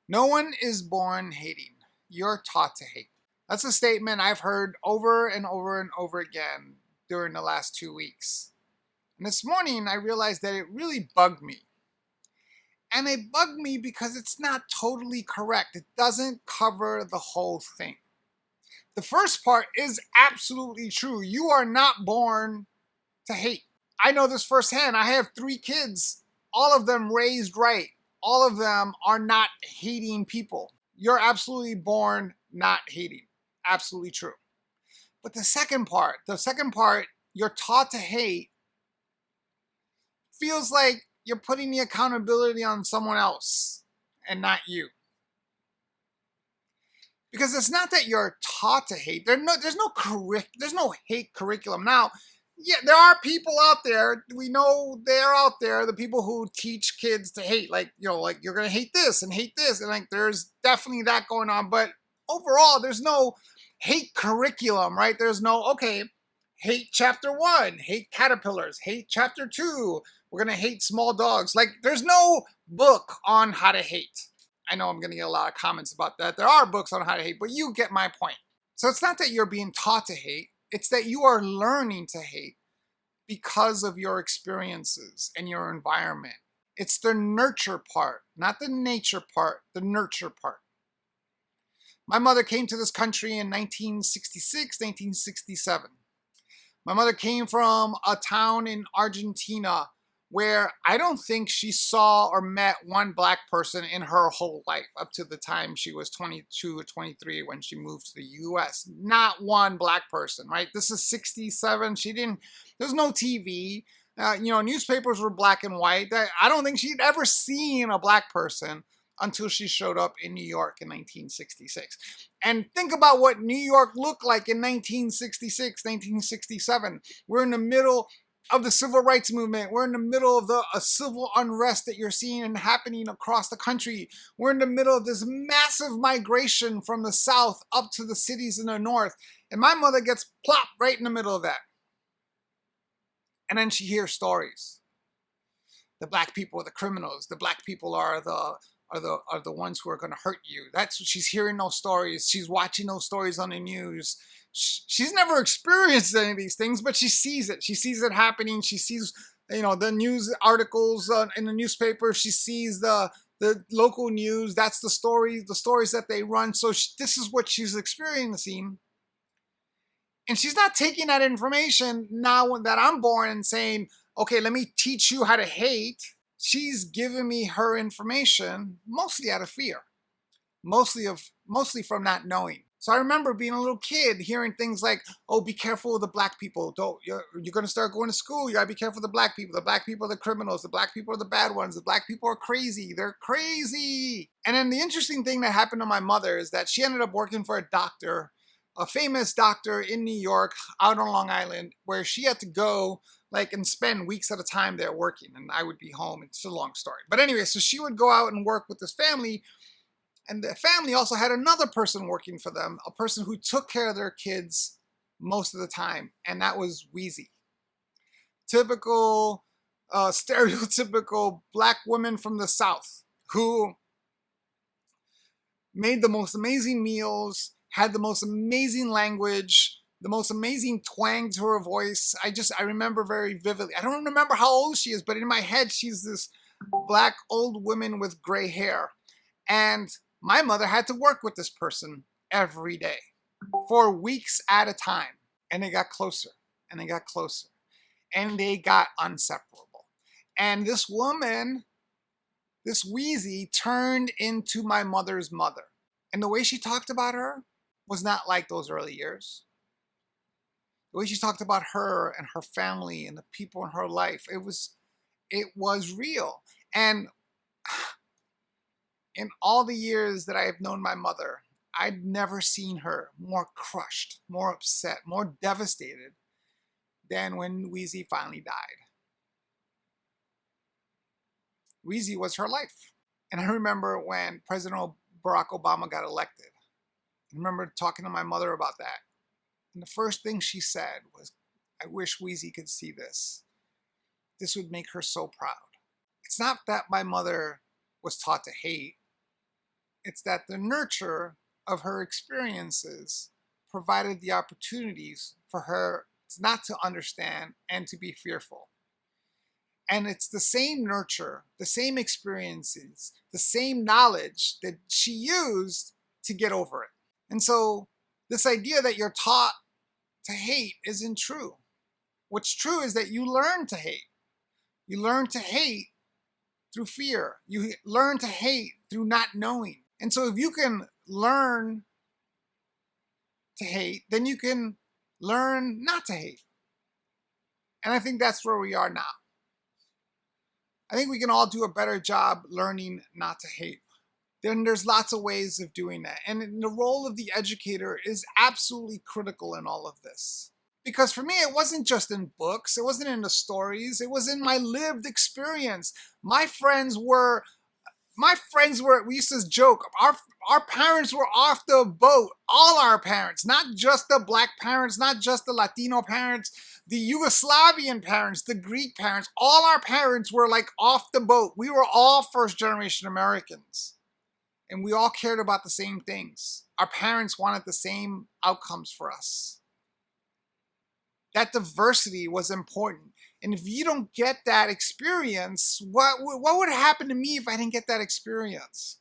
No one is born hating. You're taught to hate. That's a statement I've heard over and over and over again during the last 2 weeks. And this morning I realized that it really bugged me. And it bugged me because it's not totally correct. It doesn't cover the whole thing. The first part is absolutely true. You are not born to hate. I know this firsthand. I have 3 kids, all of them raised right. All of them are not hating people. You're absolutely born not hating. Absolutely true. But the second part, you're taught to hate, feels like you're putting the accountability on someone else and not you. Because it's not that you're taught to hate. There's no hate curriculum. Now, yeah, there are people out there. We know they're out there. The people who teach kids to hate, like like you're gonna hate this, and like there's definitely that going on. But overall, there's no hate curriculum, right? There's no hate chapter 1, hate caterpillars, hate chapter 2. We're gonna hate small dogs. Like there's no book on how to hate. I know I'm going to get a lot of comments about that. There are books on how to hate, but you get my point. So it's not that you're being taught to hate, it's that you are learning to hate because of your experiences and your environment. It's the nurture part, not the nature part, the nurture part. My mother came to this country in 1966, 1967. My mother came from a town in Argentina where I don't think she saw or met one black person in her whole life up to the time she was 22 or 23 when she moved to the US. Not one black person, right? This is 67. There's no TV. Newspapers were black and white. I don't think she'd ever seen a black person until she showed up in New York in 1966. And think about what New York looked like in 1966, 1967. We're in the middle of the civil rights movement. We're in the middle of a civil unrest that you're seeing and happening across the country. We're in the middle of this massive migration from the south up to the cities in the north. And my mother gets plopped right in the middle of that. And then she hears stories. The black people are the criminals. The black people are the ones who are going to hurt you. That's what she's hearing, those stories. She's watching those stories on the news. She's never experienced any of these things, but she sees it. She sees it happening. She sees, the news articles in the newspaper. She sees the local news. That's the stories that they run. So this is what she's experiencing. And she's not taking that information now that I'm born and saying, okay, let me teach you how to hate. She's giving me her information mostly out of fear, mostly from not knowing. So I remember being a little kid hearing things like, oh, be careful of the black people. You're going to start going to school. You got to be careful of the black people. The black people are the criminals. The black people are the bad ones. The black people are crazy. They're crazy. And then the interesting thing that happened to my mother is that she ended up working for a doctor, a famous doctor in New York, out on Long Island, where she had to go and spend weeks at a time there working, and I would be home. It's a long story. But anyway, so she would go out and work with this family, and the family also had another person working for them, a person who took care of their kids most of the time, and that was Wheezy. Typical, stereotypical black woman from the South who made the most amazing meals, had the most amazing language, the most amazing twang to her voice. I remember very vividly. I don't remember how old she is, but in my head, she's this black old woman with gray hair. And my mother had to work with this person every day for weeks at a time. And they got closer and they got closer and they got inseparable. And this woman, this Wheezy, turned into my mother's mother. And the way she talked about her was not like those early years. The way she talked about her and her family and the people in her life, it was real. And in all the years that I have known my mother, I'd never seen her more crushed, more upset, more devastated than when Wheezy finally died. Wheezy was her life. And I remember when President Barack Obama got elected, I remember talking to my mother about that. And the first thing she said was, I wish Wheezy could see this. This would make her so proud. It's not that my mother was taught to hate. It's that the nurture of her experiences provided the opportunities for her not to understand and to be fearful. And it's the same nurture, the same experiences, the same knowledge that she used to get over it. And so this idea that you're taught to hate isn't true. What's true is that you learn to hate. You learn to hate through fear. You learn to hate through not knowing. And so if you can learn to hate, then you can learn not to hate. And I think that's where we are now. I think we can all do a better job learning not to hate. Then there's lots of ways of doing that. And the role of the educator is absolutely critical in all of this. Because for me, it wasn't just in books, it wasn't in the stories, it was in my lived experience. My friends were, we used to joke, our parents were off the boat, all our parents, not just the black parents, not just the Latino parents, the Yugoslavian parents, the Greek parents, all our parents were like off the boat. We were all first generation Americans. And we all cared about the same things. Our parents wanted the same outcomes for us. That diversity was important. And if you don't get that experience, what would happen to me if I didn't get that experience?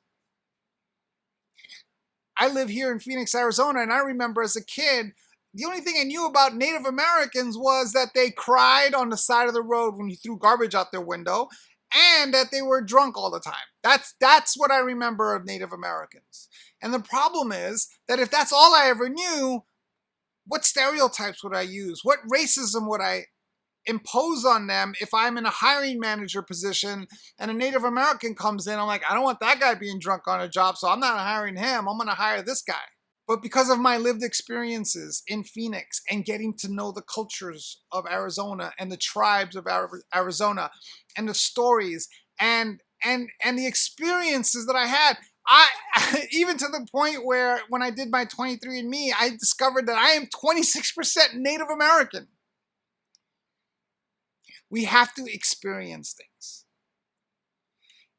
I live here in Phoenix, Arizona, and I remember as a kid, the only thing I knew about Native Americans was that they cried on the side of the road when you threw garbage out their window, and that they were drunk all the time. That's what I remember of Native Americans. And the problem is that if that's all I ever knew, what stereotypes would I use? What racism would I impose on them if I'm in a hiring manager position and a Native American comes in? I'm like, I don't want that guy being drunk on a job, so I'm not hiring him. I'm going to hire this guy. But because of my lived experiences in Phoenix and getting to know the cultures of Arizona and the tribes of Arizona and the stories and the experiences that I had, I even to the point where when I did my 23andMe, I discovered that I am 26% Native American. We have to experience things.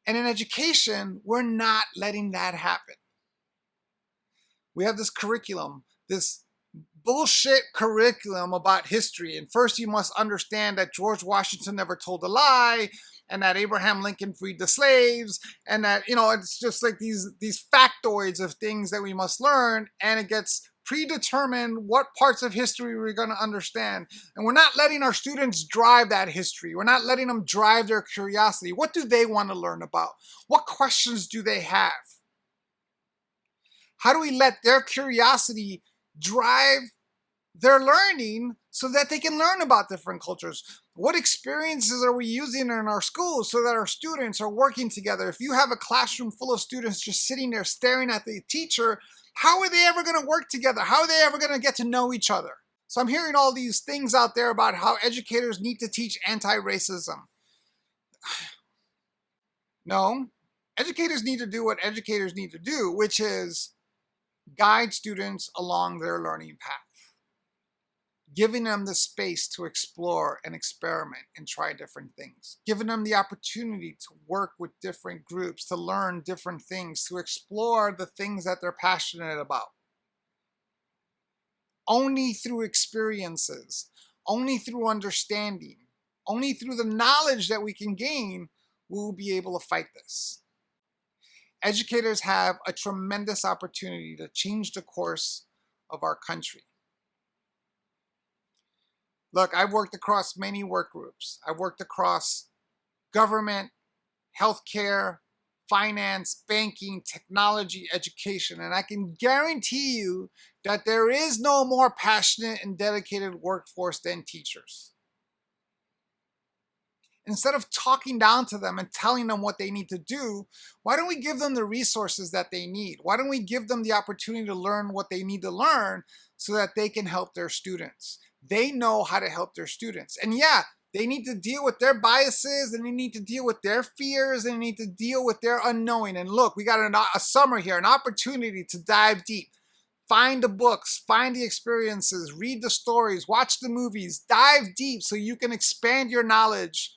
And in education, we're not letting that happen. We have this curriculum, this bullshit curriculum about history. And first you must understand that George Washington never told a lie, and that Abraham Lincoln freed the slaves, and that, it's just like these factoids of things that we must learn, and it gets predetermined what parts of history we're going to understand. And we're not letting our students drive that history. We're not letting them drive their curiosity. What do they want to learn about? What questions do they have? How do we let their curiosity drive their learning so that they can learn about different cultures? What experiences are we using in our schools so that our students are working together? If you have a classroom full of students just sitting there staring at the teacher, how are they ever going to work together? How are they ever going to get to know each other? So I'm hearing all these things out there about how educators need to teach anti-racism. No, educators need to do what educators need to do, which is guide students along their learning path, giving them the space to explore and experiment and try different things, giving them the opportunity to work with different groups, to learn different things, to explore the things that they're passionate about. Only through experiences, only through understanding, only through the knowledge that we can gain, we'll be able to fight this. Educators have a tremendous opportunity to change the course of our country. Look, I've worked across many work groups. I've worked across government, healthcare, finance, banking, technology, education, and I can guarantee you that there is no more passionate and dedicated workforce than teachers. Instead of talking down to them and telling them what they need to do, why don't we give them the resources that they need? Why don't we give them the opportunity to learn what they need to learn so that they can help their students? They know how to help their students. And yeah, they need to deal with their biases, and they need to deal with their fears, and they need to deal with their unknowing. And look, we got a summer here, an opportunity to dive deep. Find the books, find the experiences, read the stories, watch the movies, dive deep so you can expand your knowledge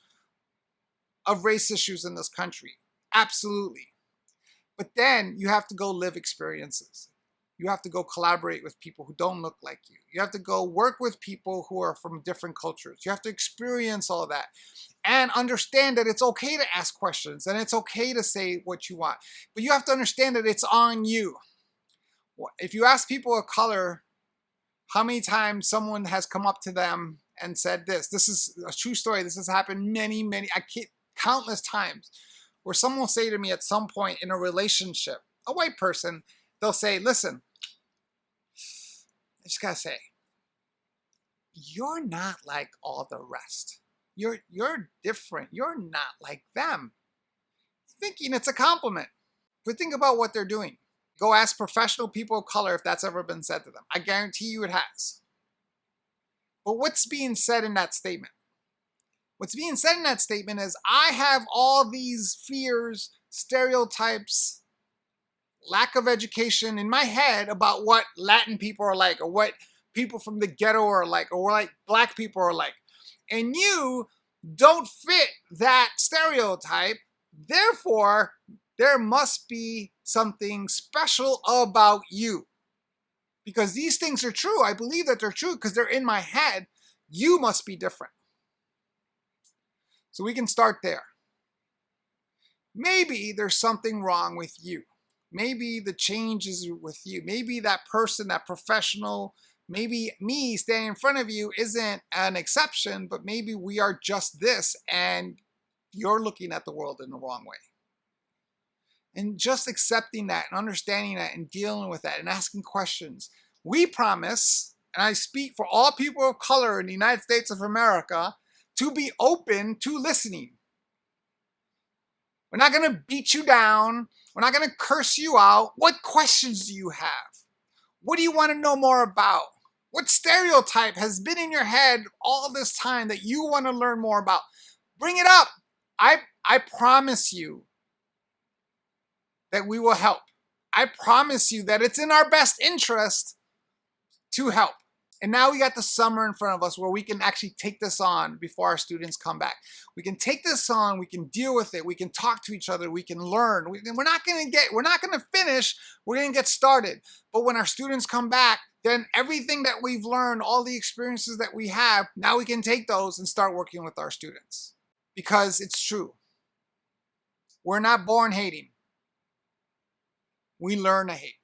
of race issues in this country. Absolutely. But then you have to go live experiences. You have to go collaborate with people who don't look like you. You have to go work with people who are from different cultures. You have to experience all of that and understand that it's okay to ask questions and it's okay to say what you want. But you have to understand that it's on you. If you ask people of color how many times someone has come up to them and said this is a true story. This has happened countless times, where someone will say to me at some point in a relationship, a white person, they'll say, listen, I just gotta say, you're not like all the rest. You're different. You're not like them. Thinking it's a compliment. But think about what they're doing. Go ask professional people of color if that's ever been said to them. I guarantee you it has. But what's being said in that statement? What's being said in that statement is, I have all these fears, stereotypes, lack of education in my head about what Latin people are like, or what people from the ghetto are like, or like black people are like. And you don't fit that stereotype. Therefore, there must be something special about you. Because these things are true. I believe that they're true because they're in my head. You must be different. So we can start there. Maybe there's something wrong with you. Maybe the change is with you. Maybe that person, that professional, maybe me standing in front of you isn't an exception, but maybe we are just this and you're looking at the world in the wrong way. And just accepting that and understanding that and dealing with that and asking questions. We promise, and I speak for all people of color in the United States of America, to be open to listening. We're not going to beat you down. We're not going to curse you out. What questions do you have? What do you want to know more about? What stereotype has been in your head all this time that you want to learn more about? Bring it up. I promise you that we will help. I promise you that it's in our best interest to help. And now we got the summer in front of us where we can actually take this on before our students come back. We can take this on, we can deal with it, we can talk to each other, we can learn. We're not going to finish, we're going to get started. But when our students come back, then everything that we've learned, all the experiences that we have, now we can take those and start working with our students. Because it's true. We're not born hating. We learn to hate.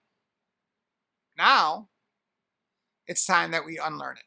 Now, it's time that we unlearn it.